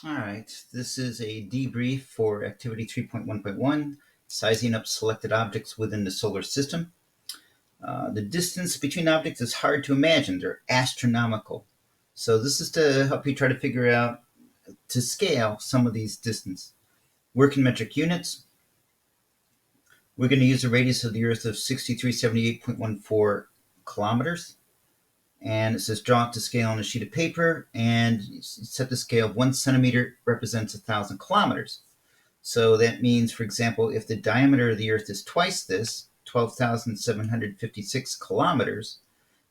All right, this is a debrief for activity 3.1.1, sizing up selected objects within the solar system. The distance between objects is hard to imagine. They're astronomical. So this is to help you try to figure out, to scale some of these distances. Work in metric units. We're going to use a radius of the Earth of 6378.14 kilometers. And it says draw it to scale on a sheet of paper, and set the scale of 1 centimeter represents 1,000 kilometers. So that means, for example, if the diameter of the Earth is twice this, 12,756 kilometers,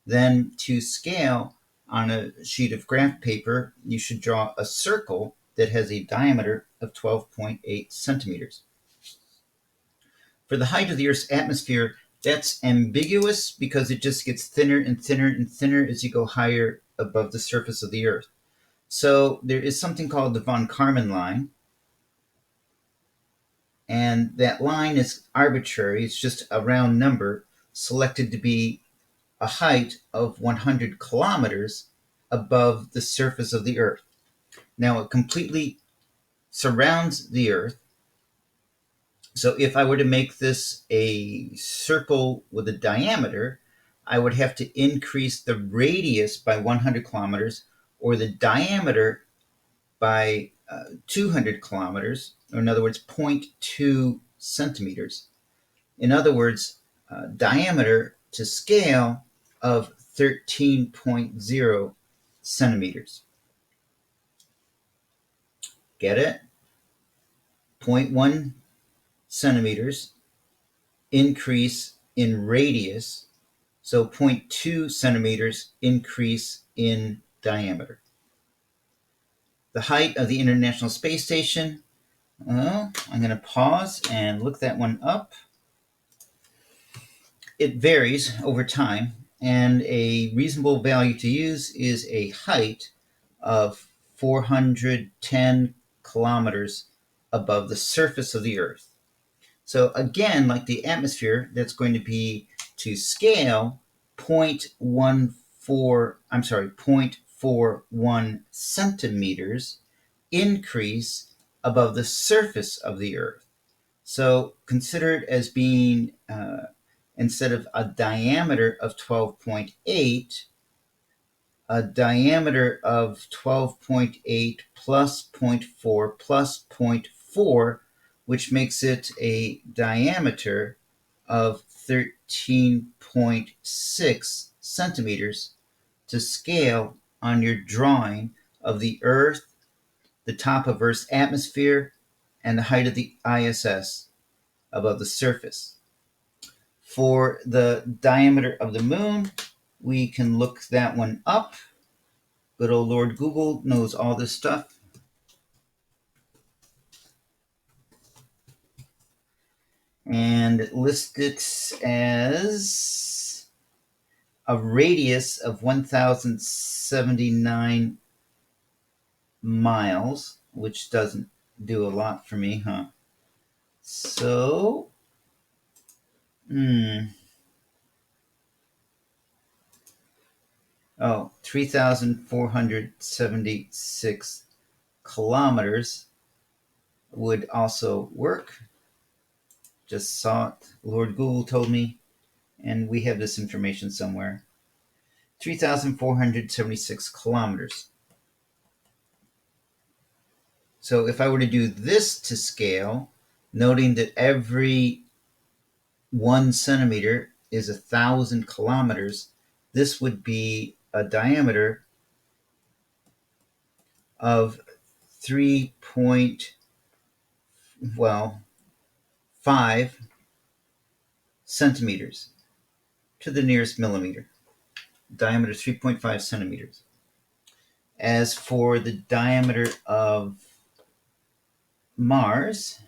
then to scale on a sheet of graph paper, you should draw a circle that has a diameter of 12.8 centimeters. For the height of the Earth's atmosphere, that's ambiguous because it just gets thinner and thinner and thinner as you go higher above the surface of the Earth. So there is something called the von Karman line, and that line is arbitrary. It's just a round number selected to be a height of 100 kilometers above the surface of the Earth. Now, it completely surrounds the Earth. So if I were to make this a circle with a diameter, I would have to increase the radius by 100 kilometers or the diameter by 200 kilometers, or in other words, 0.2 centimeters. In other words, diameter to scale of 13.0 centimeters. Get it? 0.1 centimeters increase in radius, so 0.2 centimeters increase in diameter. The height of the International Space Station, I'm going to pause and look that one up. It varies over time, and a reasonable value to use is a height of 410 kilometers above the surface of the Earth. So again, like the atmosphere, that's going to be to scale 0.41 centimeters increase above the surface of the Earth. So consider it as being, instead of a diameter of 12.8, a diameter of 12.8 plus 0.4 plus 0.4, which makes it a diameter of 13.6 centimeters to scale on your drawing of the Earth, the top of Earth's atmosphere, and the height of the ISS above the surface. For the diameter of the moon, we can look that one up. Good old Lord Google knows all this stuff. And it lists it as a radius of 1,079 miles, which doesn't do a lot for me, huh? So, 3,476 kilometers would also work. Just saw it. Lord Google told me, and we have this information somewhere. 3,476 kilometers. So if I were to do this to scale, noting that every 1 centimeter is 1,000 kilometers, this would be a diameter of 3.5 centimeters to the nearest millimeter. Diameter 3.5 centimeters. As for the diameter of Mars,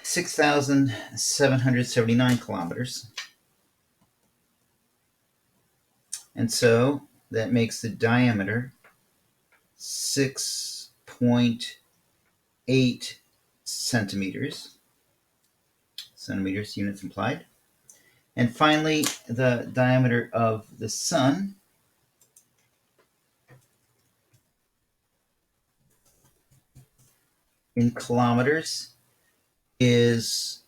(6,779 kilometers). And so that makes the diameter 6.8 centimeters. Centimeters, units implied. And finally, the diameter of the sun in kilometers is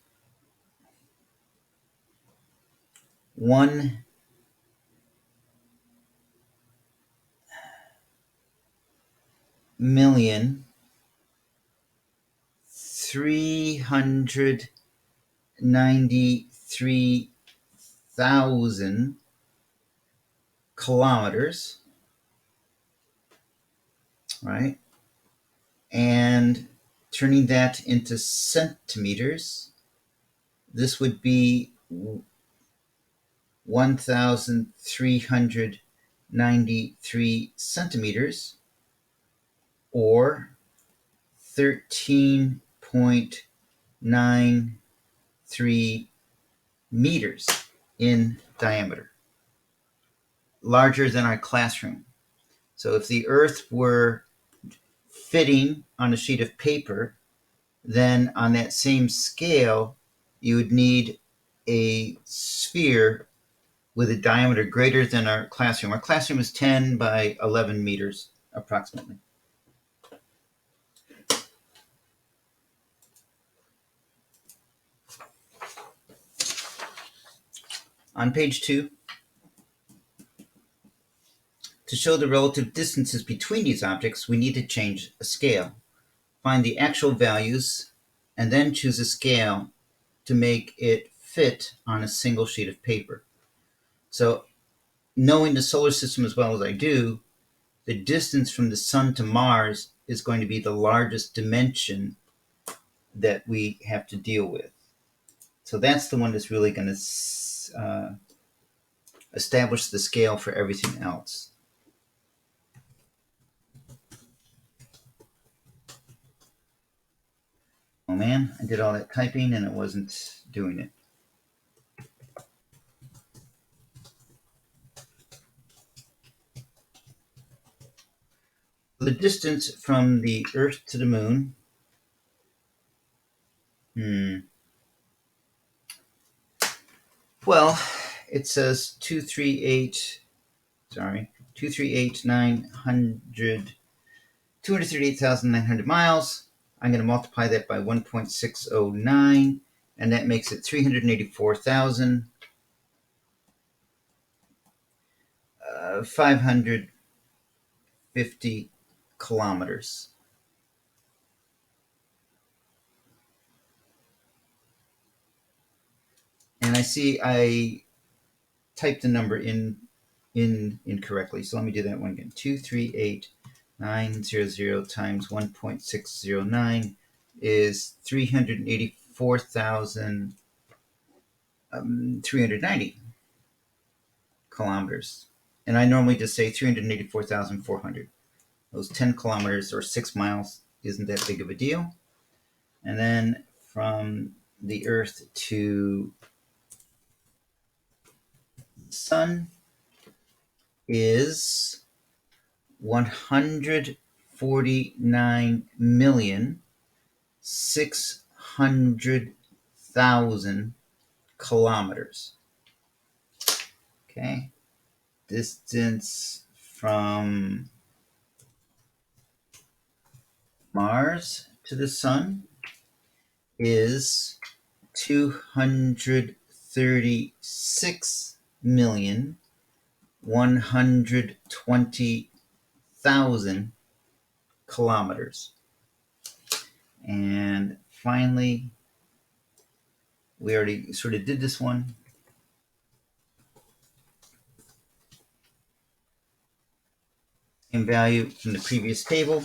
1,393,000 kilometers, right? And turning that into centimeters, this would be 1,393 centimeters, or 13.93 meters in diameter, larger than our classroom. So if the Earth were fitting on a sheet of paper, then on that same scale, you would need a sphere with a diameter greater than our classroom. Our classroom is 10 by 11 meters approximately. On page 2, to show the relative distances between these objects, we need to change a scale. Find the actual values and then choose a scale to make it fit on a single sheet of paper. So, knowing the solar system as well as I do, the distance from the sun to Mars is going to be the largest dimension that we have to deal with. So that's the one that's really going to establish the scale for everything else. Oh man, I did all that typing and it wasn't doing it. The distance from the Earth to the Moon. Well, it says 238,900 miles. I'm going to multiply that by 1.609, and that makes it 384,550 kilometers. And I see I typed the number in incorrectly. So let me do that one again. 238,900 times 1.609 is 384,390 kilometers. And I normally just say 384,400. Those 10 kilometers or 6 miles isn't that big of a deal. And then from the Earth to the Sun is 149,600,000 kilometers. Okay. Distance from Mars to the Sun is 236,120,000 kilometers. And finally, we already sort of did this one. Same value from the previous table.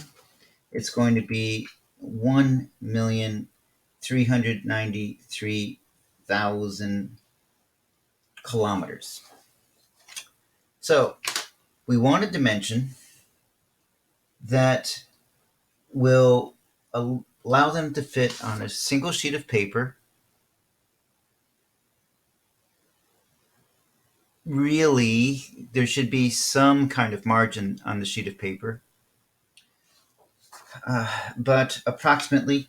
It's going to be 1,393,000 kilometers. So we wanted to mention that will allow them to fit on a single sheet of paper. Really, there should be some kind of margin on the sheet of paper. But approximately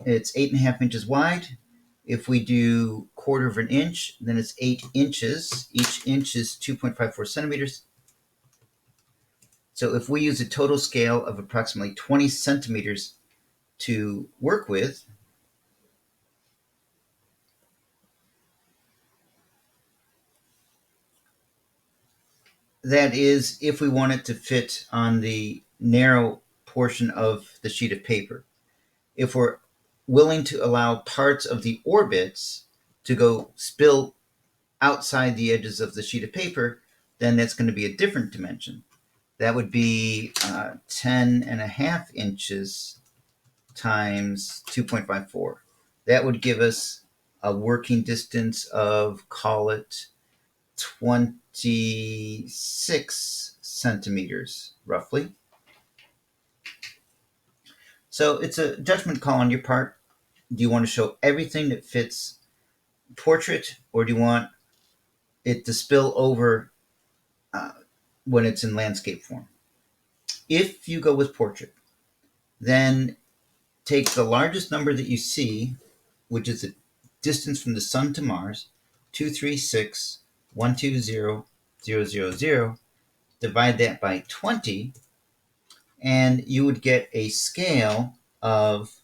it's 8.5 inches wide If we do quarter of an inch, then it's 8 inches. Each inch is 2.54 centimeters. So if we use a total scale of approximately 20 centimeters to work with, that is if we want it to fit on the narrow portion of the sheet of paper. If we're willing to allow parts of the orbits to go spill outside the edges of the sheet of paper, then that's going to be a different dimension. That would be 10.5 inches times 2.54. That would give us a working distance of, call it, 26 centimeters, roughly. So it's a judgment call on your part. Do you want to show everything that fits portrait, or do you want it to spill over when it's in landscape form? If you go with portrait, then take the largest number that you see, which is the distance from the sun to Mars, 236,120,000, divide that by 20, and you would get a scale of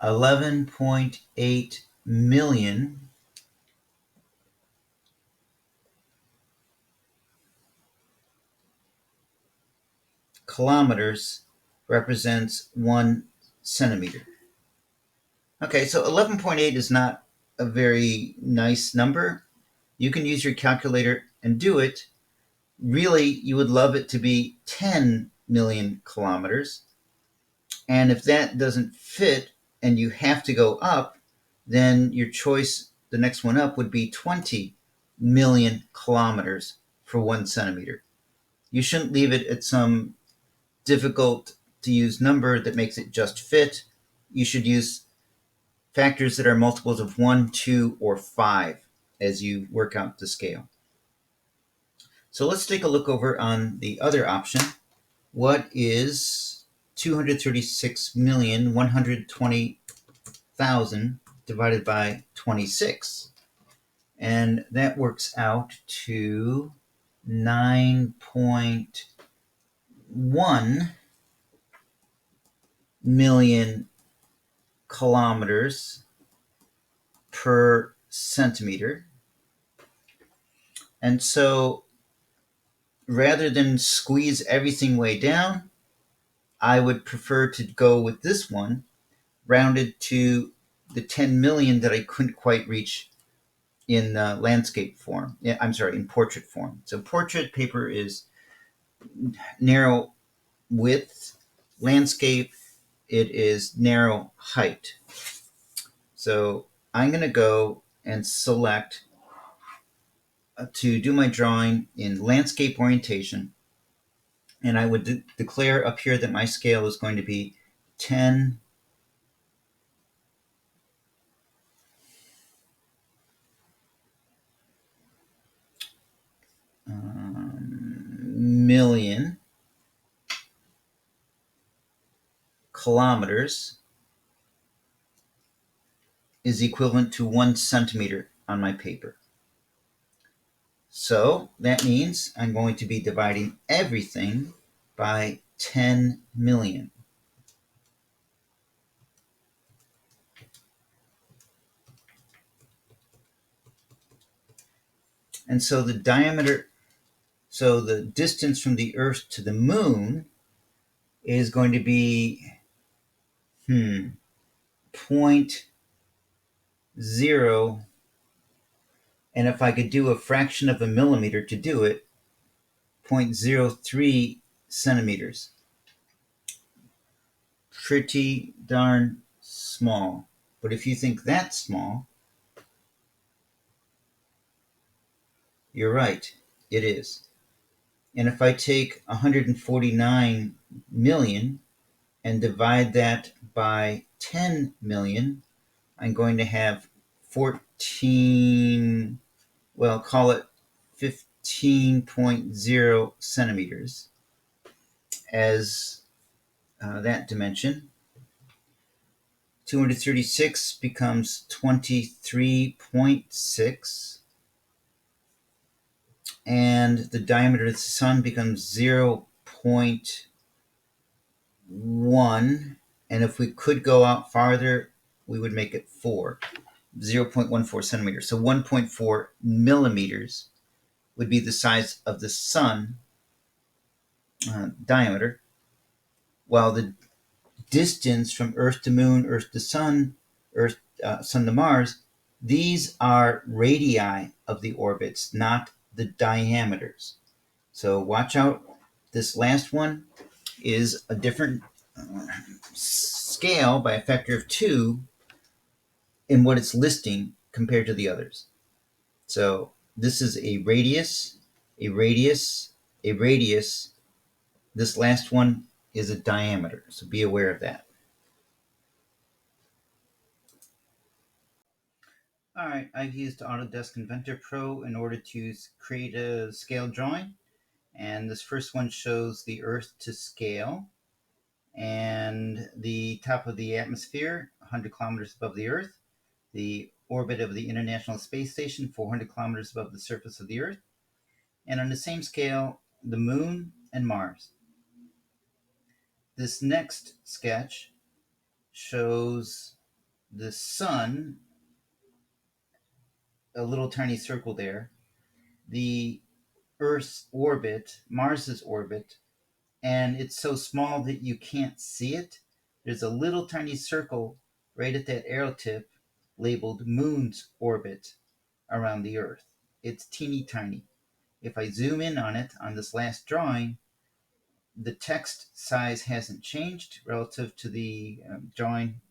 11.8 million kilometers represents 1 centimeter. Okay, so 11.8 is not a very nice number. You can use your calculator and do it. Really, you would love it to be 10 million kilometers. And if that doesn't fit and you have to go up, then your choice, the next one up, would be 20 million kilometers for 1 centimeter. You shouldn't leave it at some difficult to use number that makes it just fit. You should use factors that are multiples of 1, 2, or 5 as you work out the scale. So let's take a look over on the other option. What is 236,120,000 divided by 26? And that works out to 9.1 million kilometers per centimeter. And so rather than squeeze everything way down, I would prefer to go with this one, rounded to the 10 million that I couldn't quite reach in landscape form. In portrait form. So portrait paper is narrow width. Landscape, it is narrow height. So I'm going to go and select to do my drawing in landscape orientation. And I would declare up here that my scale is going to be 10 million kilometers is equivalent to 1 centimeter on my paper. So that means I'm going to be dividing everything by 10 million. And so the diameter, so the distance from the Earth to the Moon is going to be 0.0, and if I could do a fraction of a millimeter to do it, 0.03 centimeters. Pretty darn small. But if you think that's small, you're right, it is. And if I take 149 million and divide that by 10 million, I'm going to have 14, well, call it 15.0 centimeters as that dimension. 236 becomes 23.6, and the diameter of the sun becomes 0.1. And if we could go out farther, we would make it 0.14 centimeters. So 1.4 millimeters would be the size of the sun diameter, while the distance from Earth to Moon, Earth to Sun, Sun to Mars, these are radii of the orbits, not the diameters. So watch out. This last one is a different scale by a factor of 2 in what it's listing compared to the others. So this is a radius, a radius, a radius. This last one is a diameter. So be aware of that. All right, I've used Autodesk Inventor Pro in order to create a scale drawing. And this first one shows the Earth to scale. And the top of the atmosphere, 100 kilometers above the Earth. The orbit of the International Space Station, 400 kilometers above the surface of the Earth. And on the same scale, the Moon and Mars. This next sketch shows the Sun, a little tiny circle there, the Earth's orbit, Mars's orbit, and it's so small that you can't see it. There's a little tiny circle right at that arrow tip labeled Moon's orbit around the Earth. It's teeny tiny. If I zoom in on it on this last drawing, the text size hasn't changed relative to the drawing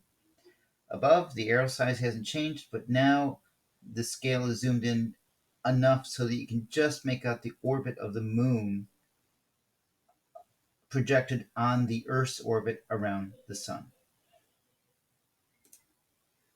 above. The arrow size hasn't changed, but now the scale is zoomed in enough so that you can just make out the orbit of the Moon projected on the Earth's orbit around the Sun.